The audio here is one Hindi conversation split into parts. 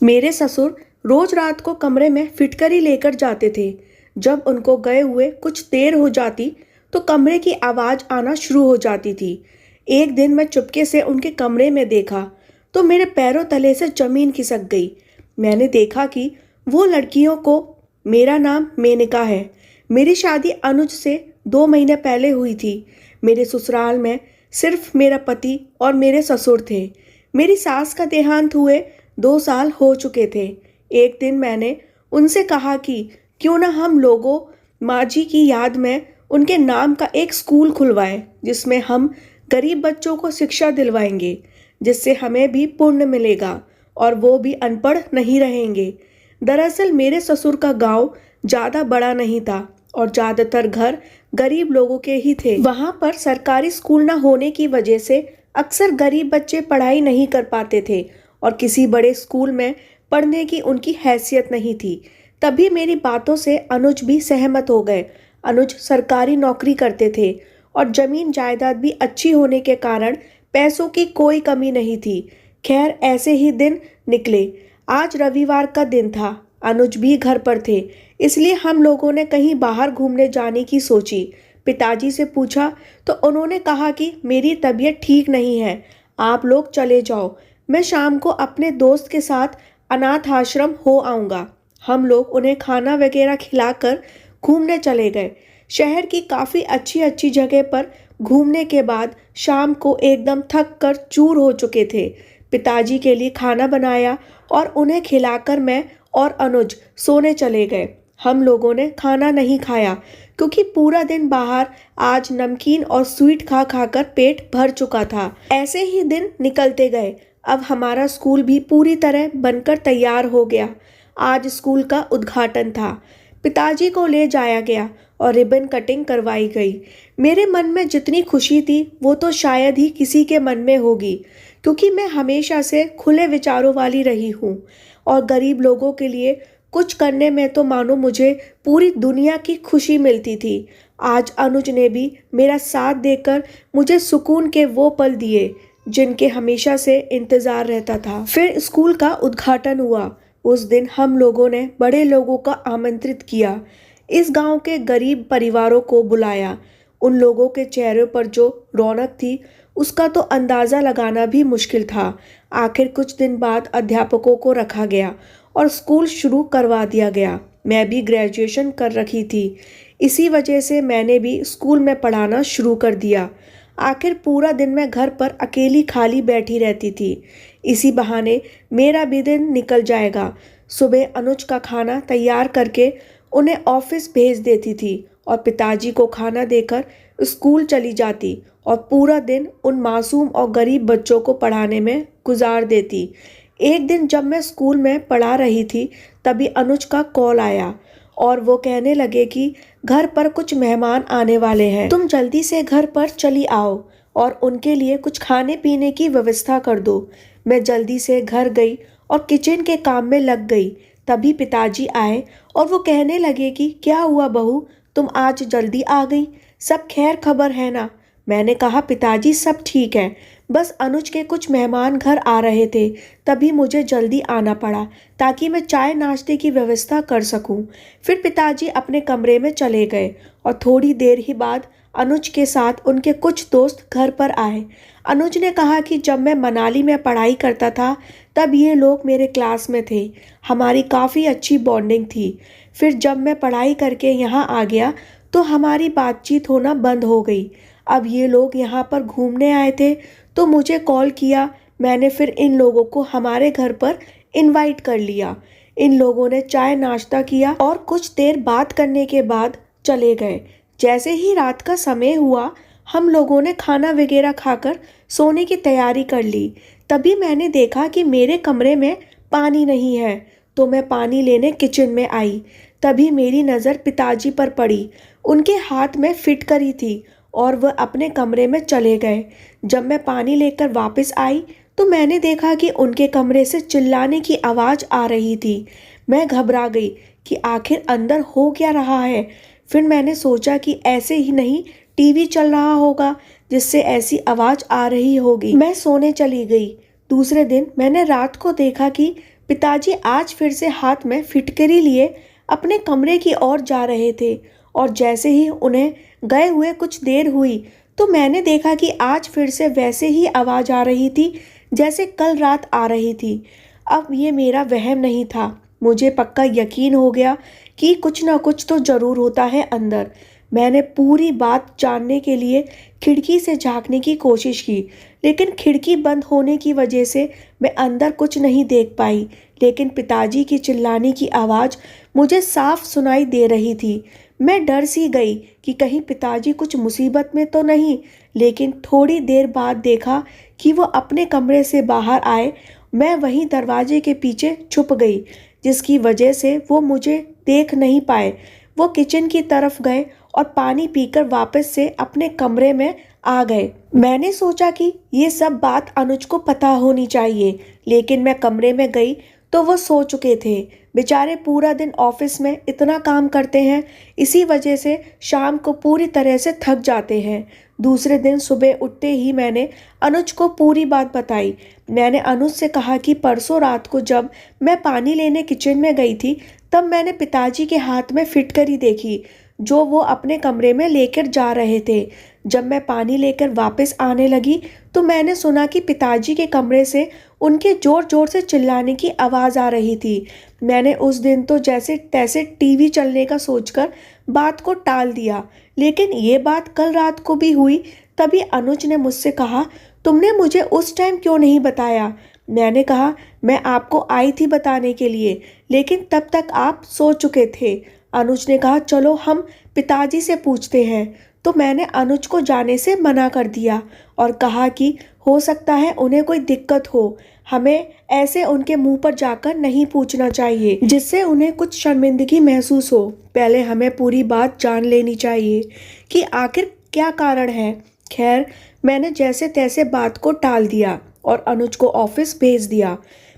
मेरे ससुर रोज रात को कमरे में फिटकरी लेकर जाते थे। जब उनको गए हुए कुछ देर हो जाती तो कमरे की आवाज आना शुरू हो जाती थी। एक दिन मैं चुपके से उनके कमरे में देखा तो मेरे पैरों तले से जमीन खिसक गई। मैंने देखा कि वो लड़कियों को, मेरा नाम मेनका है, मेरी शादी अनुज से 2 महीने पहले हुई थी। मेरे ससुराल में सिर्फ मेरा पति और मेरे ससुर थे। मेरी सास का देहांत हुए 2 साल हो चुके थे। एक दिन मैंने उनसे कहा कि क्यों ना हम लोगों माँ जी की याद में उनके नाम का एक स्कूल खुलवाएं, जिसमें हम गरीब बच्चों को शिक्षा दिलवाएंगे, जिससे हमें भी पुण्य मिलेगा और वो भी अनपढ़ नहीं रहेंगे। दरअसल मेरे ससुर का गांव ज़्यादा बड़ा नहीं था और ज़्यादातर घर गरीब लोगों के ही थे। वहाँ पर सरकारी स्कूल न होने की वजह से अक्सर गरीब बच्चे पढ़ाई नहीं कर पाते थे और किसी बड़े स्कूल में पढ़ने की उनकी हैसियत नहीं थी। तभी मेरी बातों से अनुज भी सहमत हो गए। अनुज सरकारी नौकरी करते थे और जमीन जायदाद भी अच्छी होने के कारण पैसों की कोई कमी नहीं थी। खैर, ऐसे ही दिन निकले। आज रविवार का दिन था। अनुज भी घर पर थे, इसलिए हम लोगों ने कहीं बाहर घूमने जाने की सोची। पिताजी से पूछा तो उन्होंने कहा कि मेरी तबीयत ठीक नहीं है, आप लोग चले जाओ, मैं शाम को अपने दोस्त के साथ अनाथ आश्रम हो आऊँगा। हम लोग उन्हें खाना वगैरह खिलाकर घूमने चले गए। शहर की काफ़ी अच्छी अच्छी जगह पर घूमने के बाद शाम को एकदम थक कर चूर हो चुके थे। पिताजी के लिए खाना बनाया और उन्हें खिलाकर मैं और अनुज सोने चले गए। हम लोगों ने खाना नहीं खाया क्योंकि पूरा दिन बाहर आज नमकीन और स्वीट खा खाकर पेट भर चुका था। ऐसे ही दिन निकलते गए। अब हमारा स्कूल भी पूरी तरह बनकर तैयार हो गया। आज स्कूल का उद्घाटन था। पिताजी को ले जाया गया और रिबन कटिंग करवाई गई। मेरे मन में जितनी खुशी थी वो तो शायद ही किसी के मन में होगी, क्योंकि मैं हमेशा से खुले विचारों वाली रही हूँ और गरीब लोगों के लिए कुछ करने में तो मानो मुझे पूरी दुनिया की खुशी मिलती थी। आज अनुज ने भी मेरा साथ देकर मुझे सुकून के वो पल दिए जिनके हमेशा से इंतज़ार रहता था। फिर स्कूल का उद्घाटन हुआ। उस दिन हम लोगों ने बड़े लोगों का आमंत्रित किया। इस गांव के गरीब परिवारों को बुलाया। उन लोगों के चेहरों पर जो रौनक थी उसका तो अंदाज़ा लगाना भी मुश्किल था। आखिर कुछ दिन बाद अध्यापकों को रखा गया और स्कूल शुरू करवा दिया गया। मैं भी ग्रेजुएशन कर रखी थी, इसी वजह से मैंने भी स्कूल में पढ़ाना शुरू कर दिया। आखिर पूरा दिन मैं घर पर अकेली खाली बैठी रहती थी। इसी बहाने मेरा भी दिन निकल जाएगा। सुबह अनुज का खाना तैयार करके उन्हें ऑफिस भेज देती थी और पिताजी को खाना देकर स्कूल चली जाती और पूरा दिन उन मासूम और गरीब बच्चों को पढ़ाने में गुजार देती। एक दिन जब मैं स्कूल में पढ़ा रही थी तभी अनुज का कॉल आया और वो कहने लगे कि घर पर कुछ मेहमान आने वाले हैं, तुम जल्दी से घर पर चली आओ और उनके लिए कुछ खाने पीने की व्यवस्था कर दो। मैं जल्दी से घर गई और किचन के काम में लग गई। तभी पिताजी आए और वो कहने लगे कि क्या हुआ बहू, तुम आज जल्दी आ गई, सब खैर खबर है ना? मैंने कहा पिताजी सब ठीक है, बस अनुज के कुछ मेहमान घर आ रहे थे, तभी मुझे जल्दी आना पड़ा ताकि मैं चाय नाश्ते की व्यवस्था कर सकूं। फिर पिताजी अपने कमरे में चले गए और थोड़ी देर ही बाद अनुज के साथ उनके कुछ दोस्त घर पर आए। अनुज ने कहा कि जब मैं मनाली में पढ़ाई करता था तब ये लोग मेरे क्लास में थे, हमारी काफ़ी अच्छी बॉन्डिंग थी। फिर जब मैं पढ़ाई करके यहाँ आ गया तो हमारी बातचीत होना बंद हो गई। अब ये लोग यहाँ पर घूमने आए थे तो मुझे कॉल किया। मैंने फिर इन लोगों को हमारे घर पर इनवाइट कर लिया। इन लोगों ने चाय नाश्ता किया और कुछ देर बात करने के बाद चले गए। जैसे ही रात का समय हुआ हम लोगों ने खाना वगैरह खाकर सोने की तैयारी कर ली। तभी मैंने देखा कि मेरे कमरे में पानी नहीं है, तो मैं पानी लेने किचन में आई। तभी मेरी नज़र पिताजी पर पड़ी। उनके हाथ में फिटकरी थी और वह अपने कमरे में चले गए। जब मैं पानी लेकर वापस आई तो मैंने देखा कि उनके कमरे से चिल्लाने की आवाज़ आ रही थी। मैं घबरा गई कि आखिर अंदर हो क्या रहा है। फिर मैंने सोचा कि ऐसे ही नहीं, टीवी चल रहा होगा जिससे ऐसी आवाज़ आ रही होगी। मैं सोने चली गई। दूसरे दिन मैंने रात को देखा कि पिताजी आज फिर से हाथ में फिटकरी लिए अपने कमरे की ओर जा रहे थे और जैसे ही उन्हें गए हुए कुछ देर हुई तो मैंने देखा कि आज फिर से वैसे ही आवाज़ आ रही थी जैसे कल रात आ रही थी। अब ये मेरा वहम नहीं था, मुझे पक्का यकीन हो गया कि कुछ ना कुछ तो ज़रूर होता है अंदर। मैंने पूरी बात जानने के लिए खिड़की से झांकने की कोशिश की, लेकिन खिड़की बंद होने की वजह से मैं अंदर कुछ नहीं देख पाई। लेकिन पिताजी की चिल्लाने की आवाज़ मुझे साफ सुनाई दे रही थी। मैं डर सी गई कि कहीं पिताजी कुछ मुसीबत में तो नहीं, लेकिन थोड़ी देर बाद देखा कि वो अपने कमरे से बाहर आए। मैं वहीं दरवाजे के पीछे छुप गई, जिसकी वजह से वो मुझे देख नहीं पाए। वो किचन की तरफ गए और पानी पीकर वापस से अपने कमरे में आ गए। मैंने सोचा कि ये सब बात अनुज को पता होनी चाहिए, लेकिन मैं कमरे में गई तो वो सो चुके थे। बेचारे पूरा दिन ऑफिस में इतना काम करते हैं, इसी वजह से शाम को पूरी तरह से थक जाते हैं। दूसरे दिन सुबह उठते ही मैंने अनुज को पूरी बात बताई। मैंने अनुज से कहा कि परसों रात को जब मैं पानी लेने किचन में गई थी तब मैंने पिताजी के हाथ में फिटकरी देखी जो वो अपने कमरे में लेकर जा रहे थे। जब मैं पानी लेकर वापस आने लगी तो मैंने सुना कि पिताजी के कमरे से उनके ज़ोर ज़ोर से चिल्लाने की आवाज़ आ रही थी। मैंने उस दिन तो जैसे तैसे टीवी चलने का सोचकर बात को टाल दिया, लेकिन ये बात कल रात को भी हुई। तभी अनुज ने मुझसे कहा, तुमने मुझे उस टाइम क्यों नहीं बताया? मैंने कहा, मैं आपको आई थी बताने के लिए, लेकिन तब तक आप सो चुके थे। अनुज ने कहा, चलो हम पिताजी से पूछते हैं। तो मैंने अनुज को जाने से मना कर दिया और कहा कि हो सकता है उन्हें कोई दिक्कत हो, हमें ऐसे उनके मुंह पर जाकर नहीं पूछना चाहिए जिससे उन्हें कुछ शर्मिंदगी महसूस हो। पहले हमें पूरी बात जान लेनी चाहिए कि आखिर क्या कारण है। खैर, मैंने जैसे तैसे बात को टाल दिया और अनुज को ऑफिस भेज दिया।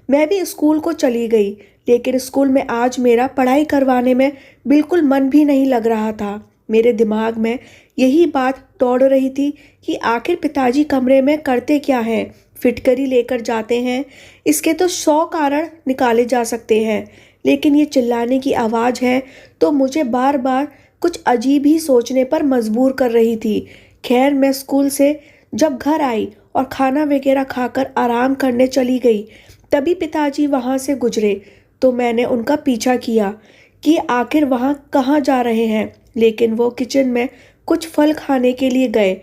मैं भी स्कूल को चली गई, लेकिन स्कूल में आज मेरा पढ़ाई करवाने में बिल्कुल मन भी नहीं लग रहा था। मेरे दिमाग में यही बात दौड़ रही थी कि आखिर पिताजी कमरे में करते क्या हैं? फिटकरी लेकर जाते हैं, इसके तो 100 कारण निकाले जा सकते हैं, लेकिन ये चिल्लाने की आवाज़ है तो मुझे बार बार कुछ अजीब ही सोचने पर मजबूर कर रही थी। खैर, मैं स्कूल से जब घर आई और खाना वगैरह खाकर आराम करने चली गई, तभी पिताजी वहाँ से गुजरे। तो मैंने उनका पीछा किया कि आखिर वहाँ कहाँ जा रहे हैं, लेकिन वो किचन में कुछ फल खाने के लिए गए,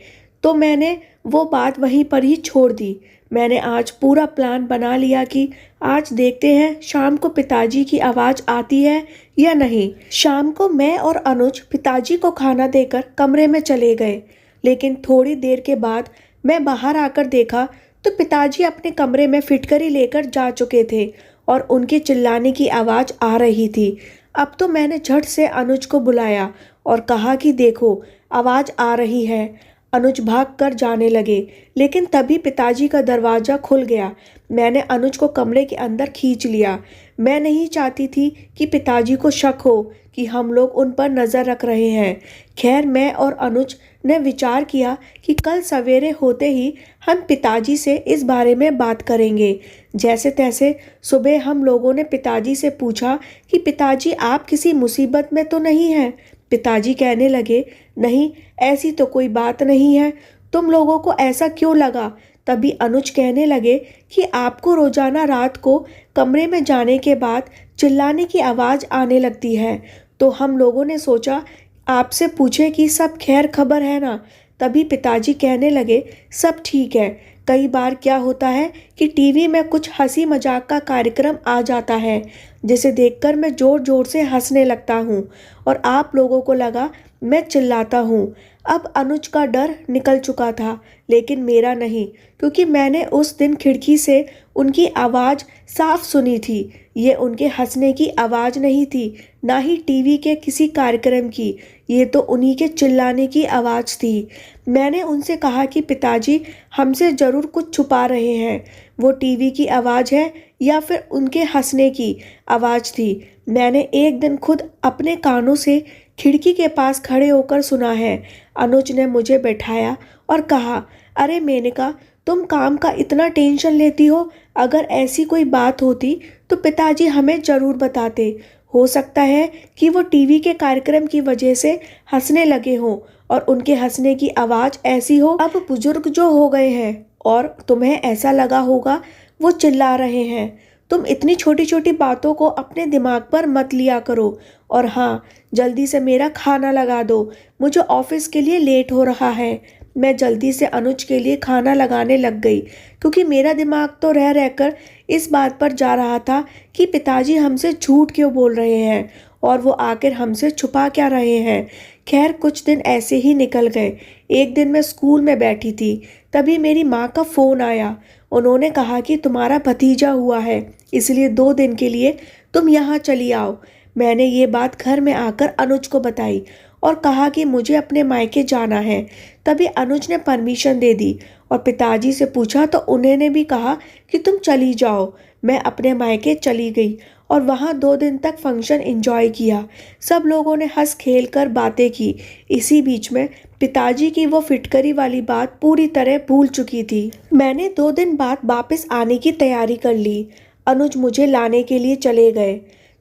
तो मैंने वो बात वहीं पर ही छोड़ दी। मैंने आज पूरा प्लान बना लिया कि आज देखते हैं शाम को पिताजी की आवाज़ आती है या नहीं। शाम को मैं और अनुज पिताजी को खाना देकर कमरे में चले गए, लेकिन थोड़ी देर के बाद मैं बाहर आकर देखा तो पिताजी अपने कमरे में फिटकरी लेकर जा चुके थे और उनके चिल्लाने की आवाज़ आ रही थी। अब तो मैंने झट से अनुज को बुलाया और कहा कि देखो, आवाज़ आ रही है। अनुज भाग कर जाने लगे, लेकिन तभी पिताजी का दरवाज़ा खुल गया। मैंने अनुज को कमरे के अंदर खींच लिया। मैं नहीं चाहती थी कि पिताजी को शक हो कि हम लोग उन पर नज़र रख रहे हैं। खैर, मैं और अनुज ने विचार किया कि कल सवेरे होते ही हम पिताजी से इस बारे में बात करेंगे। जैसे तैसे सुबह हम लोगों ने पिताजी से पूछा कि पिताजी, आप किसी मुसीबत में तो नहीं हैं? पिताजी कहने लगे, नहीं, ऐसी तो कोई बात नहीं है, तुम लोगों को ऐसा क्यों लगा? तभी अनुज कहने लगे कि आपको रोजाना रात को कमरे में जाने के बाद चिल्लाने की आवाज़ आने लगती है, तो हम लोगों ने सोचा आपसे पूछे कि सब खैर खबर है ना। तभी पिताजी कहने लगे, सब ठीक है। कई बार क्या होता है कि टीवी में कुछ हंसी मजाक का कार्यक्रम आ जाता है, जिसे देखकर मैं ज़ोर ज़ोर से हंसने लगता हूँ और आप लोगों को लगा मैं चिल्लाता हूँ। अब अनुज का डर निकल चुका था, लेकिन मेरा नहीं, क्योंकि मैंने उस दिन खिड़की से उनकी आवाज़ साफ सुनी थी। ये उनके हंसने की आवाज़ नहीं थी, ना ही टीवी के किसी कार्यक्रम की, ये तो उन्हीं के चिल्लाने की आवाज़ थी। मैंने उनसे कहा कि पिताजी, हमसे ज़रूर कुछ छुपा रहे हैं, वो टीवी की आवाज़ है या फिर उनके हंसने की आवाज़ थी। मैंने एक दिन खुद अपने कानों से खिड़की के पास खड़े होकर सुना है। अनुज ने मुझे बैठाया और कहा, अरे मेनका, तुम काम का इतना टेंशन लेती हो, अगर ऐसी कोई बात होती तो पिताजी हमें ज़रूर बताते। हो सकता है कि वो टीवी के कार्यक्रम की वजह से हंसने लगे हों और उनके हंसने की आवाज़ ऐसी हो। अब बुजुर्ग जो हो गए हैं और तुम्हें ऐसा लगा होगा वो चिल्ला रहे हैं। तुम इतनी छोटी छोटी बातों को अपने दिमाग पर मत लिया करो। और हाँ, जल्दी से मेरा खाना लगा दो, मुझे ऑफिस के लिए लेट हो रहा है। मैं जल्दी से अनुज के लिए खाना लगाने लग गई, क्योंकि मेरा दिमाग तो रह रहकर इस बात पर जा रहा था कि पिताजी हमसे झूठ क्यों बोल रहे हैं और वो आखिर हमसे छुपा क्या रहे हैं। खैर, कुछ दिन ऐसे ही निकल गए। एक दिन मैं स्कूल में बैठी थी, तभी मेरी माँ का फ़ोन आया। उन्होंने कहा कि तुम्हारा भतीजा हुआ है, इसलिए 2 दिन के लिए तुम यहाँ चली आओ। मैंने ये बात घर में आकर अनुज को बताई और कहा कि मुझे अपने मायके जाना है। तभी अनुज ने परमिशन दे दी और पिताजी से पूछा तो उन्होंने भी कहा कि तुम चली जाओ। मैं अपने मायके चली गई और वहाँ 2 दिन तक फंक्शन एंजॉय किया। सब लोगों ने हंस खेल कर बातें की। इसी बीच में पिताजी की वो फिटकरी वाली बात पूरी तरह भूल चुकी थी। मैंने 2 दिन बाद वापस आने की तैयारी कर ली। अनुज मुझे लाने के लिए चले गए।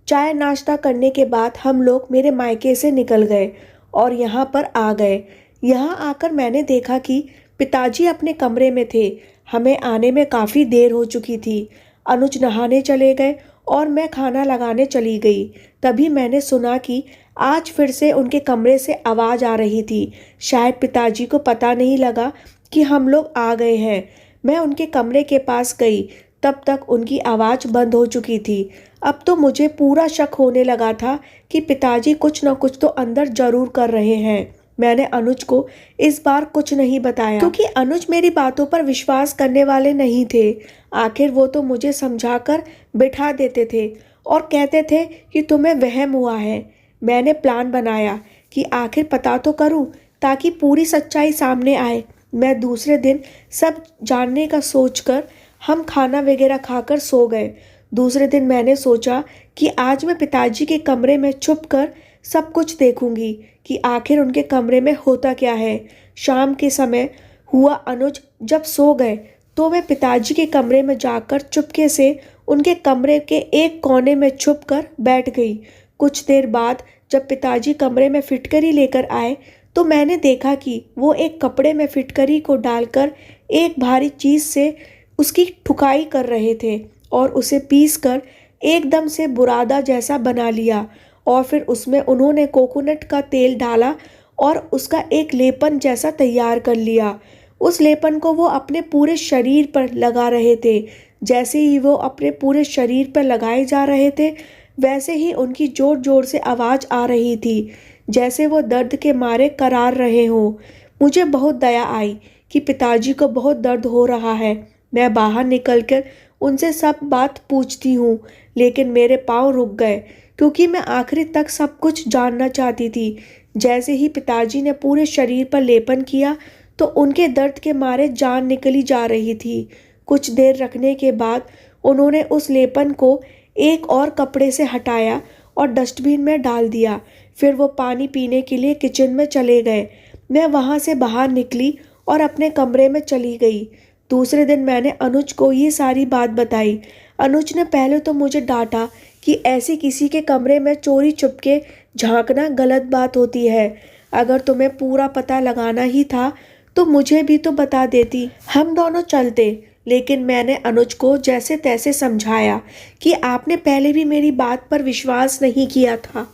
चाय नाश्ता करने के बाद हम लोग मेरे मायके से निकल गए और यहाँ पर आ गए। यहाँ आकर मैंने देखा कि पिताजी अपने कमरे में थे। हमें आने में काफ़ी देर हो चुकी थी। अनुज नहाने चले गए और मैं खाना लगाने चली गई। तभी मैंने सुना कि आज फिर से उनके कमरे से आवाज़ आ रही थी। शायद पिताजी को पता नहीं लगा कि हम लोग आ गए हैं। मैं उनके कमरे के पास गई, तब तक उनकी आवाज़ बंद हो चुकी थी। अब तो मुझे पूरा शक होने लगा था कि पिताजी कुछ न कुछ तो अंदर ज़रूर कर रहे हैं। मैंने अनुज को इस बार कुछ नहीं बताया, क्योंकि अनुज मेरी बातों पर विश्वास करने वाले नहीं थे। आखिर वो तो मुझे समझाकर बिठा देते थे और कहते थे कि तुम्हें वहम हुआ है। मैंने प्लान बनाया कि आखिर पता तो करूं, ताकि पूरी सच्चाई सामने आए। मैं दूसरे दिन सब जानने का सोचकर हम खाना वगैरह खाकर सो गए। दूसरे दिन मैंने सोचा कि आज मैं पिताजी के कमरे में छुपकर सब कुछ देखूंगी कि आखिर उनके कमरे में होता क्या है। शाम के समय हुआ। अनुज जब सो गए तो मैं पिताजी के कमरे में जाकर चुपके से उनके कमरे के एक कोने में छुपकर बैठ गई। कुछ देर बाद जब पिताजी कमरे में फिटकरी लेकर आए तो मैंने देखा कि वो एक कपड़े में फिटकरी को डालकर एक भारी चीज़ से उसकी ठुकाई कर रहे थे और उसे पीसकर एकदम से बुरादा जैसा बना लिया। और फिर उसमें उन्होंने कोकोनट का तेल डाला और उसका एक लेपन जैसा तैयार कर लिया। उस लेपन को वो अपने पूरे शरीर पर लगा रहे थे। जैसे ही वो अपने पूरे शरीर पर लगाए जा रहे थे, वैसे ही उनकी ज़ोर ज़ोर से आवाज़ आ रही थी, जैसे वो दर्द के मारे करार रहे हों। मुझे बहुत दया आई कि पिताजी को बहुत दर्द हो रहा है। मैं बाहर निकलकर उनसे सब बात पूछती हूँ, लेकिन मेरे पाँव रुक गए, क्योंकि मैं आखिरी तक सब कुछ जानना चाहती थी। जैसे ही पिताजी ने पूरे शरीर पर लेपन किया तो उनके दर्द के मारे जान निकली जा रही थी। कुछ देर रखने के बाद उन्होंने उस लेपन को एक और कपड़े से हटाया और डस्टबिन में डाल दिया। फिर वो पानी पीने के लिए किचन में चले गए। मैं वहाँ से बाहर निकली और अपने कमरे में चली गई। दूसरे दिन मैंने अनुज को ये सारी बात बताई। अनुज ने पहले तो मुझे डांटा कि ऐसे किसी के कमरे में चोरी चुपके झांकना गलत बात होती है। अगर तुम्हें पूरा पता लगाना ही था तो मुझे भी तो बता देती, हम दोनों चलते। लेकिन मैंने अनुज को जैसे तैसे समझाया कि आपने पहले भी मेरी बात पर विश्वास नहीं किया था।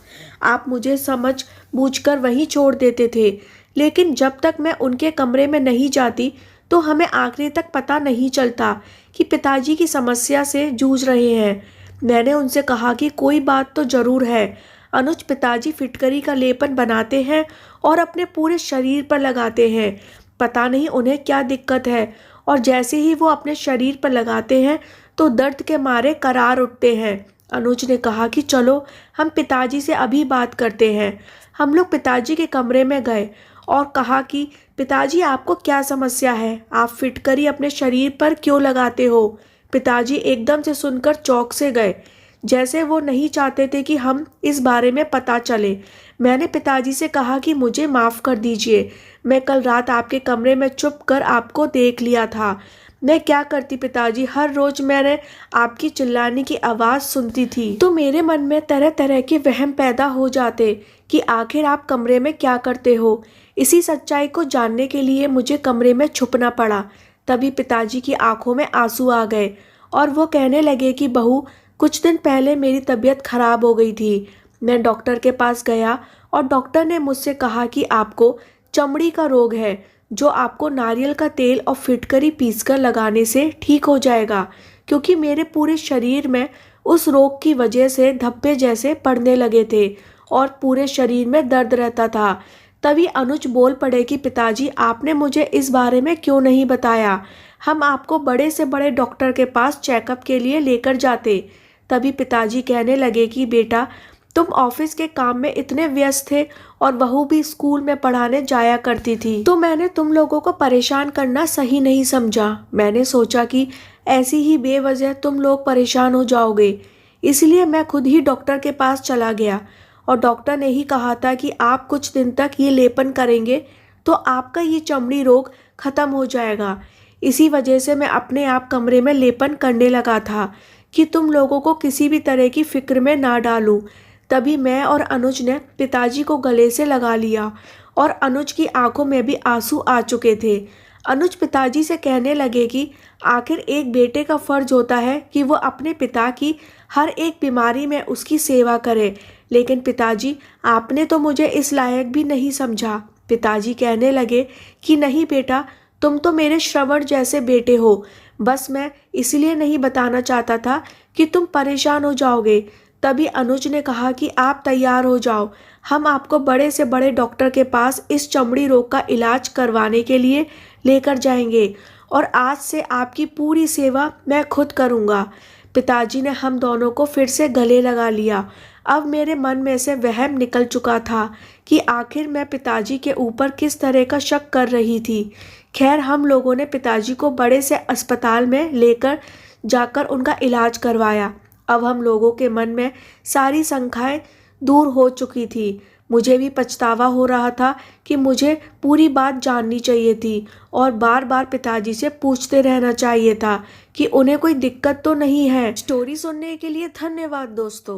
आप मुझे समझ बूझकर वहीं छोड़ देते थे, लेकिन जब तक मैं उनके कमरे में नहीं जाती तो हमें आखिरी तक पता नहीं चलता कि पिताजी की समस्या से जूझ रहे हैं। मैंने उनसे कहा कि कोई बात तो ज़रूर है। अनुज पिताजी फिटकरी का लेपन बनाते हैं और अपने पूरे शरीर पर लगाते हैं। पता नहीं उन्हें क्या दिक्कत है, और जैसे ही वो अपने शरीर पर लगाते हैं तो दर्द के मारे करार उठते हैं। अनुज ने कहा कि चलो हम पिताजी से अभी बात करते हैं। हम लोग पिताजी के कमरे में गए और कहा कि पिताजी, आपको क्या समस्या है? आप फिटकरी अपने शरीर पर क्यों लगाते हो? पिताजी एकदम से सुनकर चौंक से गए, जैसे वो नहीं चाहते थे कि हम इस बारे में पता चले। मैंने पिताजी से कहा कि मुझे माफ़ कर दीजिए, मैं कल रात आपके कमरे में छुप कर आपको देख लिया था। मैं क्या करती पिताजी, हर रोज मैंने आपकी चिल्लाने की आवाज़ सुनती थी तो मेरे मन में तरह तरह के वहम पैदा हो जाते कि आखिर आप कमरे में क्या करते हो। इसी सच्चाई को जानने के लिए मुझे कमरे में छुपना पड़ा। तभी पिताजी की आंखों में आंसू आ गए और वो कहने लगे कि बहू, कुछ दिन पहले मेरी तबीयत खराब हो गई थी। मैं डॉक्टर के पास गया और डॉक्टर ने मुझसे कहा कि आपको चमड़ी का रोग है, जो आपको नारियल का तेल और फिटकरी पीसकर लगाने से ठीक हो जाएगा, क्योंकि मेरे पूरे शरीर में उस रोग की वजह से धब्बे जैसे पड़ने लगे थे और पूरे शरीर में दर्द रहता था। तभी अनुज बोल पड़े कि पिताजी, आपने मुझे इस बारे में क्यों नहीं बताया, हम आपको बड़े से बड़े डॉक्टर के पास चेकअप के लिए लेकर जाते। तभी पिताजी कहने लगे कि बेटा, तुम ऑफिस के काम में इतने व्यस्त थे और बहू भी स्कूल में पढ़ाने जाया करती थी, तो मैंने तुम लोगों को परेशान करना सही नहीं समझा। मैंने सोचा कि ऐसी ही बेवजह तुम लोग परेशान हो जाओगे, इसलिए मैं खुद ही डॉक्टर के पास चला गया और डॉक्टर ने ही कहा था कि आप कुछ दिन तक ये लेपन करेंगे तो आपका ये चमड़ी रोग खत्म हो जाएगा। इसी वजह से मैं अपने आप कमरे में लेपन करने लगा था कि तुम लोगों को किसी भी तरह की फिक्र में ना डालूं। तभी मैं और अनुज ने पिताजी को गले से लगा लिया और अनुज की आंखों में भी आंसू आ चुके थे। अनुज पिताजी से कहने लगे कि आखिर एक बेटे का फर्ज होता है कि वो अपने पिता की हर एक बीमारी में उसकी सेवा करे, लेकिन पिताजी, आपने तो मुझे इस लायक भी नहीं समझा। पिताजी कहने लगे कि नहीं बेटा, तुम तो मेरे श्रवण जैसे बेटे हो, बस मैं इसलिए नहीं बताना चाहता था कि तुम परेशान हो जाओगे। तभी अनुज ने कहा कि आप तैयार हो जाओ, हम आपको बड़े से बड़े डॉक्टर के पास इस चमड़ी रोग का इलाज करवाने के लिए लेकर जाएंगे और आज से आपकी पूरी सेवा मैं खुद करूँगा। पिताजी ने हम दोनों को फिर से गले लगा लिया। अब मेरे मन में से वहम निकल चुका था कि आखिर मैं पिताजी के ऊपर किस तरह का शक कर रही थी। खैर, हम लोगों ने पिताजी को बड़े से अस्पताल में लेकर जाकर उनका इलाज करवाया। अब हम लोगों के मन में सारी शंकाएं दूर हो चुकी थी। मुझे भी पछतावा हो रहा था कि मुझे पूरी बात जाननी चाहिए थी और बार बार पिताजी से पूछते रहना चाहिए था कि उन्हें कोई दिक्कत तो नहीं है। स्टोरी सुनने के लिए धन्यवाद दोस्तों।